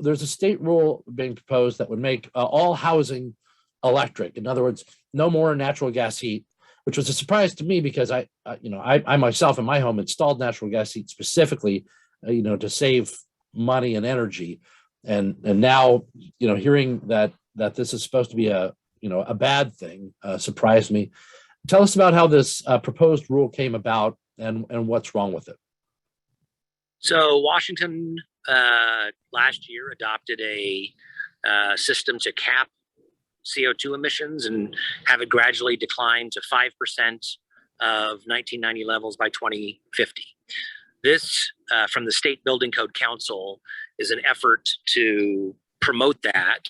there's a state rule being proposed that would make all housing electric. In other words, no more natural gas heat, which was a surprise to me because I myself in my home installed natural gas heat specifically, to save money and energy. And now, hearing that this is supposed to be a bad thing surprised me. Tell us about how this proposed rule came about and what's wrong with it. So Washington last year adopted a system to cap CO2 emissions and have it gradually decline to 5% of 1990 levels by 2050. This, from the State Building Code Council, is an effort to promote that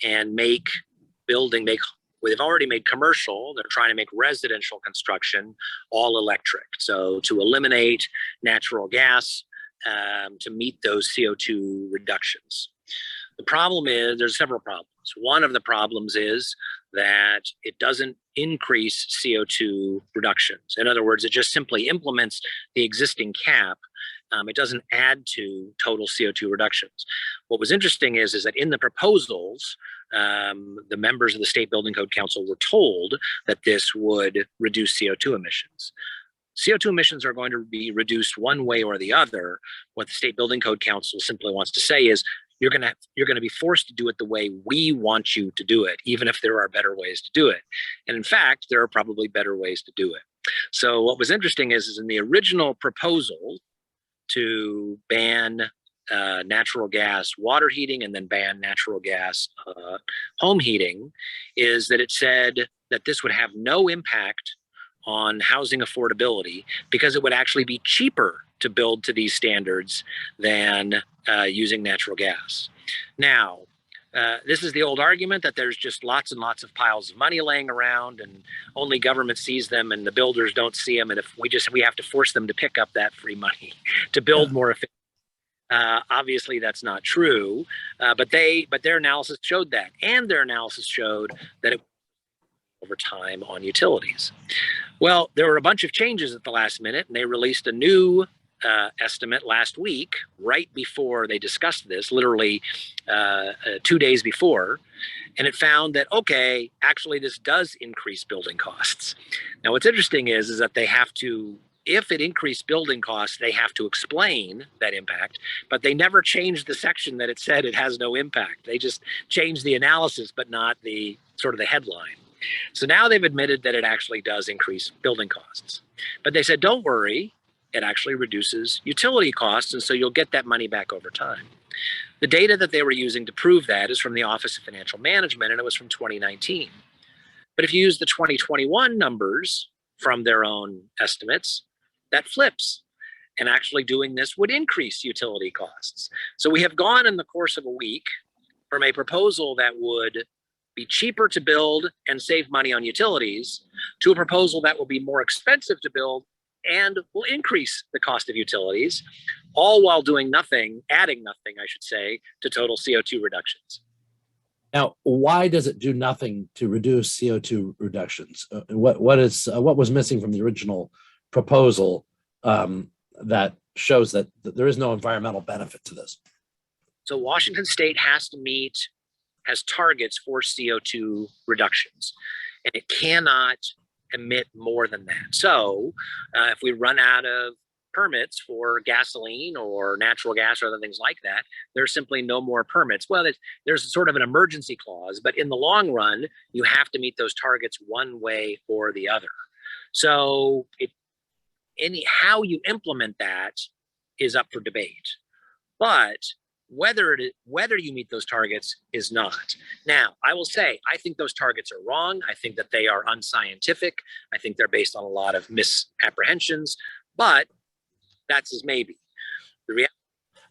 and they've already made commercial, they're trying to make residential construction all electric. So to eliminate natural gas, to meet those CO2 reductions. The problem is, there's several problems. One of the problems is that it doesn't increase CO2 reductions. In other words, it just simply implements the existing cap. It doesn't add to total CO2 reductions. What was interesting is that in the proposals, the members of the State Building Code Council were told that this would reduce CO2 emissions. CO2 emissions are going to be reduced one way or the other. What the State Building Code Council simply wants to say is you're going to be forced to do it the way we want you to do it, even if there are better ways to do it. And in fact, there are probably better ways to do it. So what was interesting is in the original proposal to ban natural gas water heating and then ban natural gas home heating, is that it said that this would have no impact on housing affordability because it would actually be cheaper to build to these standards than using natural gas. Now, this is the old argument that there's just lots and lots of piles of money laying around and only government sees them and the builders don't see them. And if we have to force them to pick up that free money to build more efficiently. Obviously, that's not true, but their analysis showed that, and their analysis showed that it over time on utilities. Well, there were a bunch of changes at the last minute, and they released a new estimate last week, right before they discussed this, literally 2 days before, and it found that, okay, actually this does increase building costs. Now, what's interesting is that they have to, if it increased building costs, they have to explain that impact, but they never changed the section that it said it has no impact. They just changed the analysis, but not the sort of the headline. So now they've admitted that it actually does increase building costs. But they said, don't worry, it actually reduces utility costs, and so you'll get that money back over time. The data that they were using to prove that is from the Office of Financial Management, and it was from 2019. But if you use the 2021 numbers from their own estimates, that flips. And actually doing this would increase utility costs. So we have gone in the course of a week from a proposal that would be cheaper to build and save money on utilities to a proposal that will be more expensive to build and will increase the cost of utilities, all while doing nothing, adding nothing, I should say, to total CO2 reductions. Now, why does it do nothing to reduce CO2 reductions? What was missing from the original proposal that shows that there is no environmental benefit to this? So Washington State has targets for CO2 reductions, and it cannot emit more than that. So if we run out of permits for gasoline or natural gas or other things like that, there's simply no more permits. Well, there's sort of an emergency clause, but in the long run, you have to meet those targets one way or the other. So how you implement that is up for debate. But whether you meet those targets is not. Now, I will say, I think those targets are wrong. I think that they are unscientific. I think they're based on a lot of misapprehensions, but that's as maybe.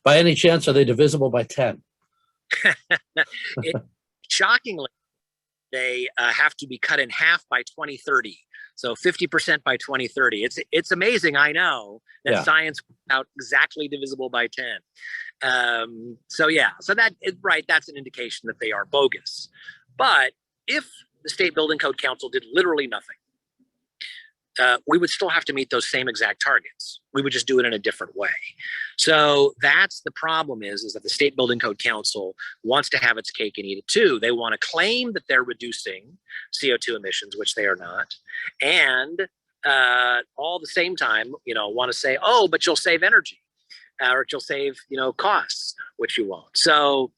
By any chance, are they divisible by 10? Shockingly, they have to be cut in half by 2030. So 50% by 2030. It's amazing, I know, that science is out exactly divisible by 10. So that is right. That's an indication that they are bogus. But if the State Building Code Council did literally nothing, we would still have to meet those same exact targets. We would just do it in a different way. So that's the problem is that the State Building Code Council wants to have its cake and eat it too. They want to claim that they're reducing CO2 emissions, which they are not, and all the same time, want to say, oh, but you'll save energy, or you'll save, costs, which you won't. So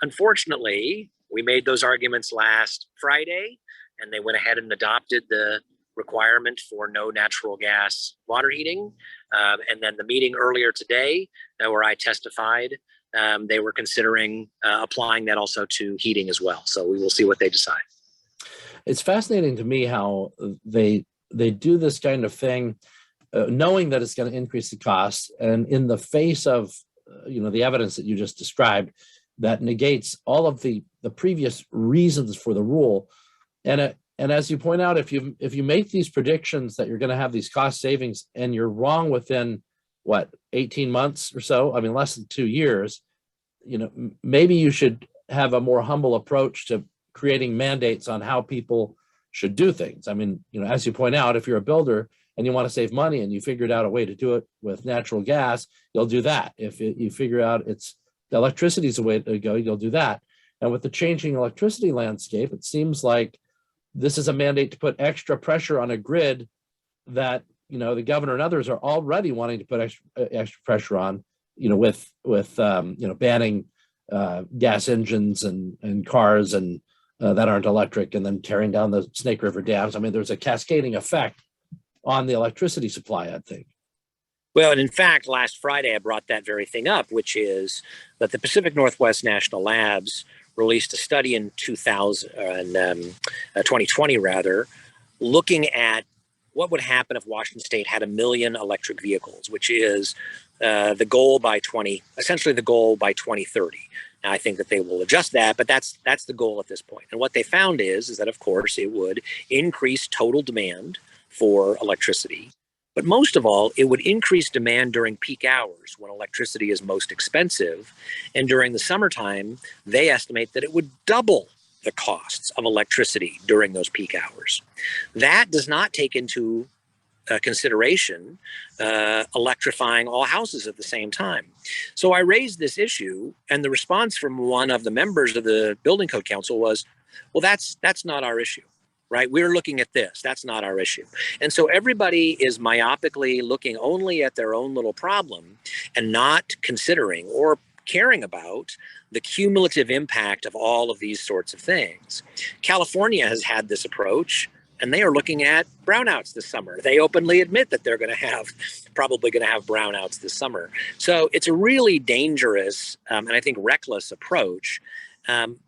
unfortunately, we made those arguments last Friday, and they went ahead and adopted the requirement for no natural gas water heating. And then the meeting earlier today, where I testified, they were considering applying that also to heating as well. So we will see what they decide. It's fascinating to me how they do this kind of thing, knowing that it's going to increase the cost, and in the face of the evidence that you just described, that negates all of the previous reasons for the rule. And as you point out, if you make these predictions that you're going to have these cost savings and you're wrong within 18 months or so, I mean, less than 2 years, maybe you should have a more humble approach to creating mandates on how people should do things. I mean, as you point out, if you're a builder and you want to save money and you figured out a way to do it with natural gas, you'll do that. If you figure out the electricity is the way to go, you'll do that. And with the changing electricity landscape, it seems like this is a mandate to put extra pressure on a grid that the governor and others are already wanting to put extra pressure on, with banning gas engines and cars and that aren't electric, and then tearing down the Snake River dams. I mean, there's a cascading effect on the electricity supply, I think. Well, and in fact, last Friday I brought that very thing up, which is that the Pacific Northwest National Labs released a study in 2020 rather, looking at what would happen if Washington State had 1 million electric vehicles, which is the goal by 2030. Now, I think that they will adjust that, but that's the goal at this point. And what they found is that, of course, it would increase total demand for electricity. But most of all, it would increase demand during peak hours when electricity is most expensive. And during the summertime, they estimate that it would double the costs of electricity during those peak hours. That does not take into consideration electrifying all houses at the same time. So I raised this issue, and the response from one of the members of the Building Code Council was, well, that's not our issue. Right? We're looking at this. That's not our issue. And so everybody is myopically looking only at their own little problem and not considering or caring about the cumulative impact of all of these sorts of things. California has had this approach, and they are looking at brownouts this summer. They openly admit that they're probably going to have brownouts this summer. So it's a really dangerous and I think reckless approach. And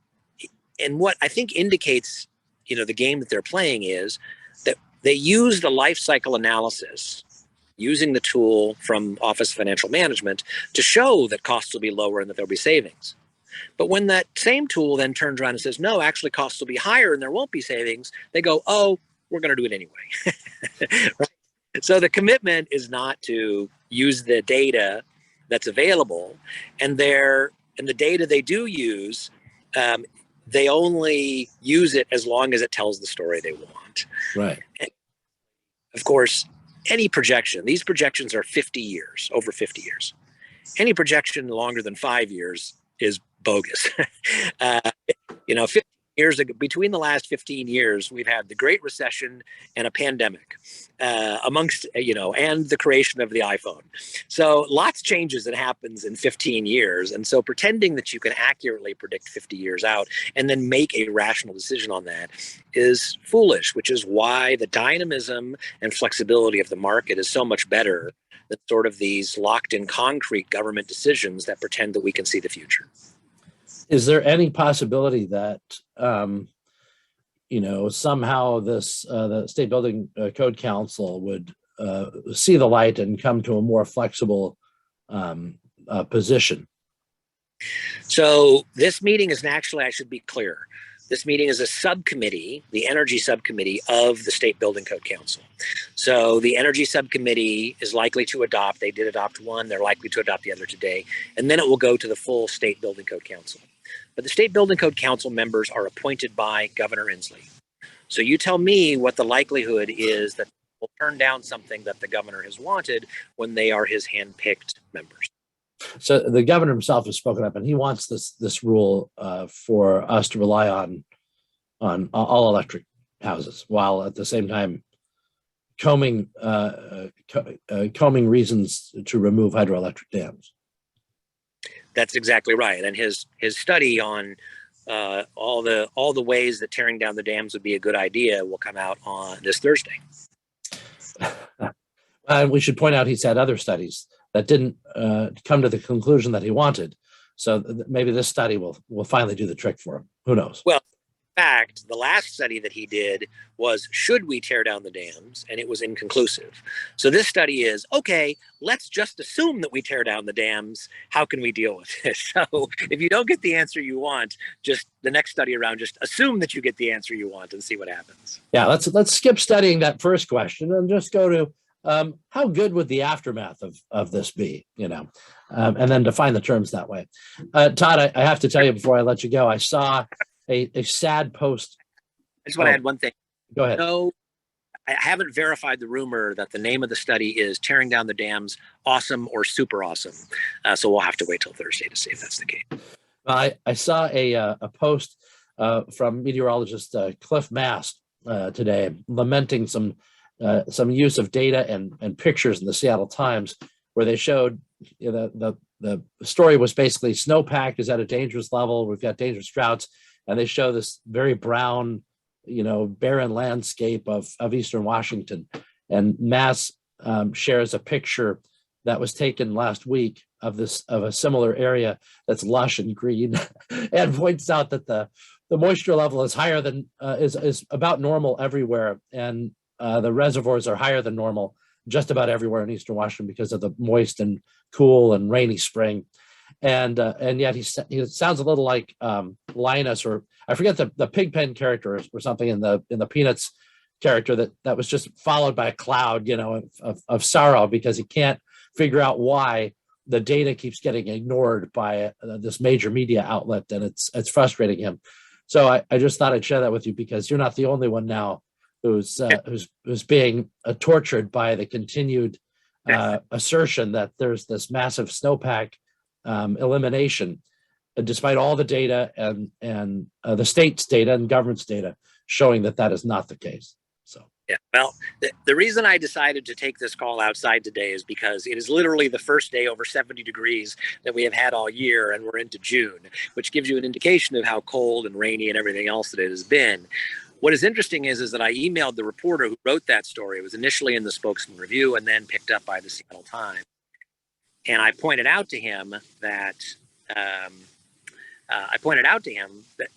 what I think indicates the game that they're playing is that they use the life cycle analysis using the tool from Office of Financial Management to show that costs will be lower and that there'll be savings. But when that same tool then turns around and says, no, actually costs will be higher and there won't be savings, they go, oh, we're going to do it anyway. Right? So the commitment is not to use the data that's available, and the data they do use, they only use it as long as it tells the story they want. Right. And of course, any projection, these projections are 50 years, over 50 years. Any projection longer than 5 years is bogus. 50 years ago, between the last 15 years, we've had the Great Recession and a pandemic amongst, and the creation of the iPhone. So lots changes that happens in 15 years. And so pretending that you can accurately predict 50 years out and then make a rational decision on that is foolish, which is why the dynamism and flexibility of the market is so much better than sort of these locked in concrete government decisions that pretend that we can see the future. Is there any possibility that, somehow the State Building Code Council would see the light and come to a more flexible position? So this meeting is actually, I should be clear, this meeting is a subcommittee, the energy subcommittee of the State Building Code Council. So the energy subcommittee is likely to adopt, they did adopt one, they're likely to adopt the other today, and then it will go to the full State Building Code Council. But the State Building Code Council members are appointed by Governor Inslee. So you tell me what the likelihood is that will turn down something that the governor has wanted when they are his handpicked members. So the governor himself has spoken up, and he wants this rule for us to rely on all electric houses, while at the same time combing reasons to remove hydroelectric dams. That's exactly right. And his study on all the ways that tearing down the dams would be a good idea will come out on this Thursday. We should point out he's had other studies that didn't come to the conclusion that he wanted. So maybe this study will finally do the trick for him. Who knows? Well, in fact, the last study that he did was, should we tear down the dams? And it was inconclusive. So this study is, okay, let's just assume that we tear down the dams. How can we deal with this? So if you don't get the answer you want, just the next study around, just assume that you get the answer you want and see what happens. Yeah, let's skip studying that first question and just go to how good would the aftermath of this be, and then define the terms that way. Todd, I have to tell you before I let you go, I saw a sad post. I just want to add one thing. Go ahead. No, I haven't verified the rumor that the name of the study is Tearing Down the Dams, Awesome or Super Awesome. So we'll have to wait till Thursday to see if that's the case. I saw a post from meteorologist Cliff Mast today lamenting some use of data and pictures in the Seattle Times, where they showed the story was basically snowpack is at a dangerous level. We've got dangerous droughts, and they show this very brown, barren landscape of Eastern Washington. And Mass shares a picture that was taken last week of a similar area that's lush and green, and points out that the moisture level is higher than is about normal everywhere, and the reservoirs are higher than normal just about everywhere in Eastern Washington because of the moist and cool and rainy spring. And yet he sounds a little like Linus, or I forget the Pigpen character or something in the Peanuts character that was just followed by a cloud, of sorrow because he can't figure out why the data keeps getting ignored by this major media outlet, and it's frustrating him. So I just thought I'd share that with you because you're not the only one now who's being tortured by the continued assertion that there's this massive snowpack elimination, despite all the data and the state's data and government's data showing that is not the case. So yeah, well, the reason I decided to take this call outside today is because it is literally the first day over 70 degrees that we have had all year, and we're into June, which gives you an indication of how cold and rainy and everything else that it has been. What is interesting is that I emailed the reporter who wrote that story. It was initially in the Spokesman Review and then picked up by the Seattle Times. And I pointed out to him that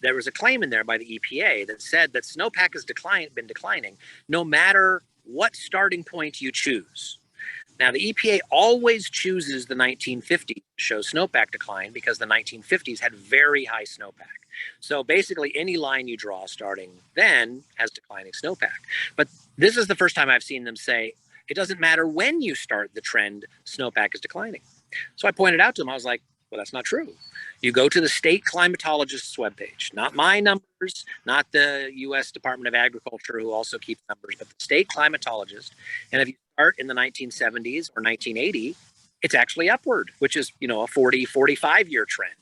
there was a claim in there by the EPA that said that snowpack has been declining no matter what starting point you choose. Now, the EPA always chooses the 1950s to show snowpack decline because the 1950s had very high snowpack. So basically any line you draw starting then has declining snowpack. But this is the first time I've seen them say, it doesn't matter when you start the trend, snowpack is declining. So I pointed out to them, I was like, well, that's not true. You go to the state climatologist's webpage, not my numbers, not the U.S. Department of Agriculture, who also keeps numbers, but the state climatologist. And if you start in the 1970s or 1980, it's actually upward, which is, a 40, 45-year trend.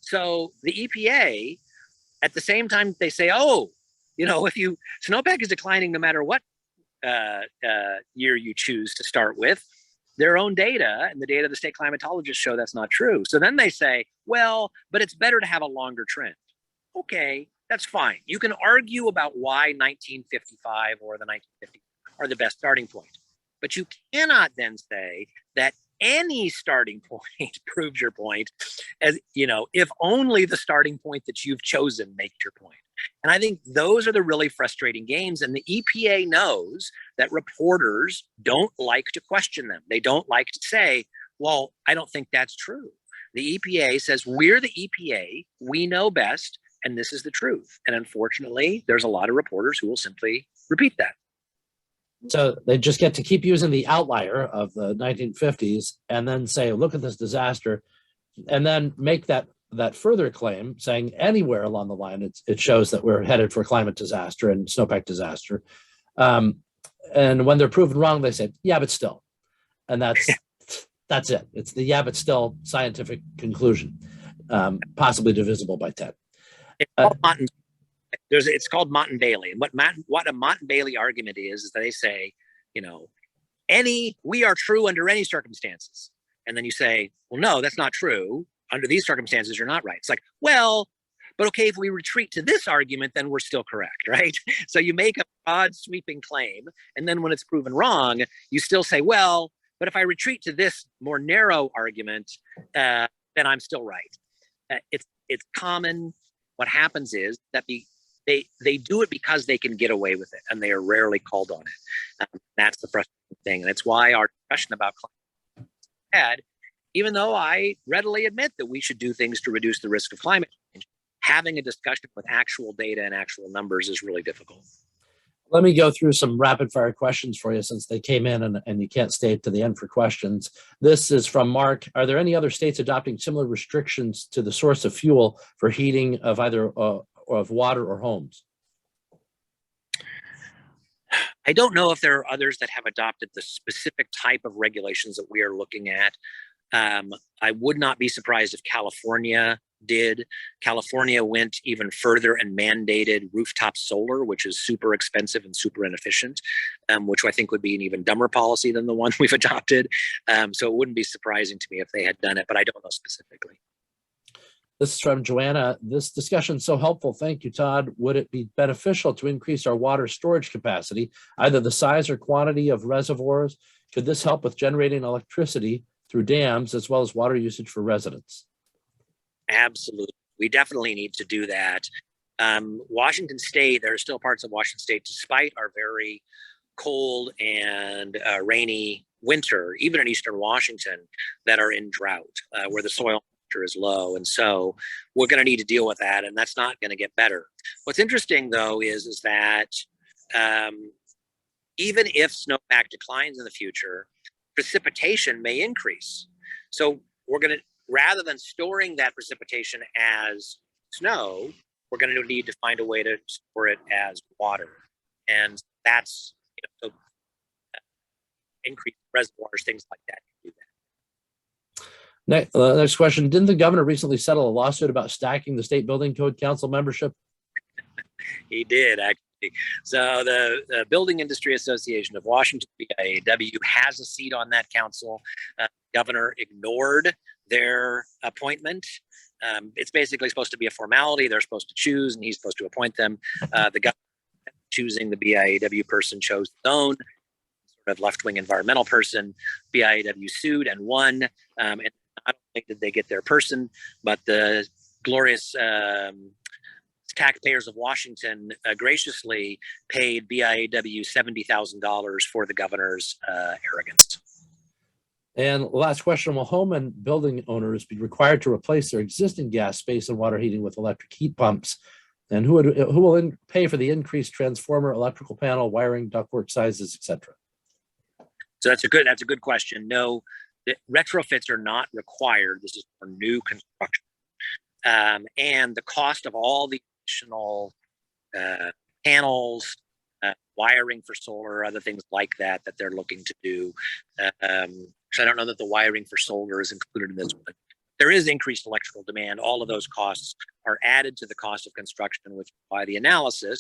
So the EPA, at the same time, they say, if snowpack is declining no matter what year you choose to start with, their own data and the data of the state climatologists show that's not true. So then they say, well, but it's better to have a longer trend. Okay, that's fine. You can argue about why 1955 or the 1950s are the best starting point, but you cannot then say that any starting point proves your point, as if only the starting point that you've chosen makes your point. And I think those are the really frustrating games. And the EPA knows that reporters don't like to question them. They don't like to say, well, I don't think that's true. The EPA says, we're the EPA, we know best, and this is the truth. And unfortunately, there's a lot of reporters who will simply repeat that. So they just get to keep using the outlier of the 1950s and then say, look at this disaster, and then make that that further claim, saying anywhere along the line, it shows that we're headed for climate disaster and snowpack disaster. And when they're proven wrong, they say, yeah, but still. And that's it. It's the yeah, but still scientific conclusion, possibly divisible by 10. It's called Mott and Bailey. And what a Mott and Bailey argument is that they say, we are true under any circumstances. And then you say, well, no, that's not true. Under these circumstances, you're not right. It's like, well, but okay, if we retreat to this argument, then we're still correct, right? So you make a broad sweeping claim. And then when it's proven wrong, you still say, well, but if I retreat to this more narrow argument, then I'm still right. It's common. What happens is that they do it because they can get away with it, and they are rarely called on it. That's the frustrating thing. And it's why our discussion about climate is bad, even though I readily admit that we should do things to reduce the risk of climate change. Having a discussion with actual data and actual numbers is really difficult. Let me go through some rapid fire questions for you since they came in and you can't stay to the end for questions. This is from Mark. Are there any other states adopting similar restrictions to the source of fuel for heating of either of water or homes? I don't know if there are others that have adopted the specific type of regulations that we are looking at. I would not be surprised if California did. California went even further and mandated rooftop solar, which is super expensive and super inefficient, which I think would be an even dumber policy than the one we've adopted. So it wouldn't be surprising to me if they had done it, but I don't know specifically. This is from Joanna. This discussion is so helpful. Thank you, Todd. Would it be beneficial to increase our water storage capacity, either the size or quantity of reservoirs? Could this help with generating electricity through dams as well as water usage for residents? Absolutely. We definitely need to do that. Washington State, there are still parts of Washington State, despite our very cold and rainy winter, even in Eastern Washington, that are in drought, where the soil is low. And so we're going to need to deal with that, and that's not going to get better. What's interesting, though, is that even if snowpack declines in the future, precipitation may increase. So we're going to, rather than storing that precipitation as snow, we're going to need to find a way to store it as water. And that's, increase reservoirs, things like that. Next question. Didn't the governor recently settle a lawsuit about stacking the state building code council membership? He did, actually. So the Building Industry Association of Washington, BIAW, has a seat on that council. The governor ignored their appointment. It's basically supposed to be a formality. They're supposed to choose, and he's supposed to appoint them. The governor, choosing the BIAW person, chose his own sort of left-wing environmental person. BIAW sued and won. And not only did they get their person, but the glorious taxpayers of Washington graciously paid BIAW $70,000 for the governor's arrogance. And last question, will home and building owners be required to replace their existing gas, space, and water heating with electric heat pumps? And who will pay for the increased transformer, electrical panel, wiring, ductwork sizes, etc.? So that's a good question. No, the retrofits are not required. This is for new construction. And the cost of all the additional panels, wiring for solar, other things like that they're looking to do. So I don't know that the wiring for solar is included in this, but there is increased electrical demand. All of those costs are added to the cost of construction, which by the analysis